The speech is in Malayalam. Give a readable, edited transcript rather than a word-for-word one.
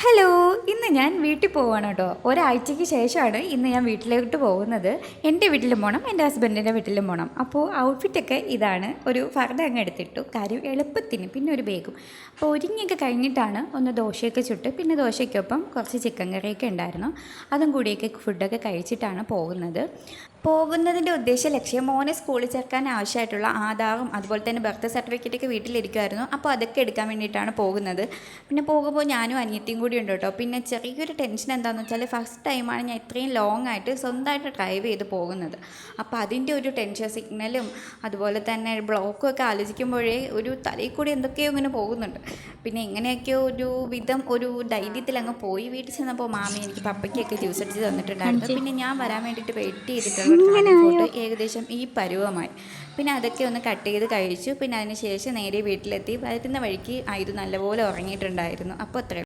ഹലോ, ഇന്ന് ഞാൻ വീട്ടിൽ പോവാണ് കേട്ടോ. ഒരാഴ്ചയ്ക്ക് ശേഷമാണ് ഇന്ന് ഞാൻ വീട്ടിലോട്ട് പോകുന്നത്. എൻ്റെ വീട്ടിലും പോകണം, എൻ്റെ ഹസ്ബൻഡിൻ്റെ വീട്ടിലും പോകണം. അപ്പോൾ ഔട്ട്ഫിറ്റൊക്കെ ഇതാണ്. ഒരു ഫർദ അങ്ങ് എടുത്തിട്ടു, കാര്യം എളുപ്പത്തിന്. പിന്നെ ഒരു ബേഗും. അപ്പോൾ ഒരുങ്ങിയൊക്കെ കഴിഞ്ഞിട്ടാണ് ഒന്ന് ദോശയൊക്കെ ചുട്ട്, പിന്നെ ദോശയ്ക്കൊപ്പം കുറച്ച് ചിക്കൻ കറിയൊക്കെ ഉണ്ടായിരുന്നു. അതും കൂടിയൊക്കെ ഫുഡൊക്കെ കഴിച്ചിട്ടാണ് പോകുന്നതിൻ്റെ ഉദ്ദേശ ലക്ഷ്യം മോനെ സ്കൂളിൽ ചേർക്കാൻ ആവശ്യമായിട്ടുള്ള ആധാറും അതുപോലെ തന്നെ ബർത്ത് സർട്ടിഫിക്കറ്റൊക്കെ വീട്ടിലിരിക്കുമായിരുന്നു. അപ്പോൾ അതൊക്കെ എടുക്കാൻ വേണ്ടിയിട്ടാണ് പോകുന്നത്. പിന്നെ പോകുമ്പോൾ ഞാനും അനിയത്തിയും കൂടി ഉണ്ട് കേട്ടോ. പിന്നെ ചെറിയൊരു ടെൻഷൻ എന്താണെന്ന് വെച്ചാൽ ഫസ്റ്റ് ടൈമാണ് ഞാൻ ഇത്രയും ലോങ് ആയിട്ട് സ്വന്തമായിട്ട് ഡ്രൈവ് ചെയ്ത് പോകുന്നത്. അപ്പോൾ അതിൻ്റെ ഒരു ടെൻഷൻ, സിഗ്നലും അതുപോലെ തന്നെ ബ്ലോക്കും ഒക്കെ ആലോചിക്കുമ്പോഴേ ഒരു തലയിൽ കൂടി എന്തൊക്കെയോ ഇങ്ങനെ പോകുന്നുണ്ട്. പിന്നെ എങ്ങനെയൊക്കെയോ ഒരു വിധം ഒരു ധൈര്യത്തിൽ അങ്ങ് പോയി. വീട്ടിൽ ചെന്നപ്പോൾ മാമി എനിക്ക് പപ്പയ്ക്കൊക്കെ ജ്യൂസ് അടിച്ച് തന്നിട്ടുണ്ടായിരുന്നു. പിന്നെ ഞാൻ വരാൻ വേണ്ടിയിട്ട് വെയിറ്റ് ചെയ്തിട്ടുള്ള ഫോട്ടോ ഏകദേശം ഈ പരുവമായി. പിന്നെ അതൊക്കെ ഒന്ന് കട്ട് ചെയ്ത് കഴിച്ചു. പിന്നെ അതിന് ശേഷം നേരെ വീട്ടിലെത്തി. വരുന്ന വഴിക്ക് ഇത് നല്ലപോലെ ഉറങ്ങിയിട്ടുണ്ടായിരുന്നു. അപ്പോൾ അത്രയും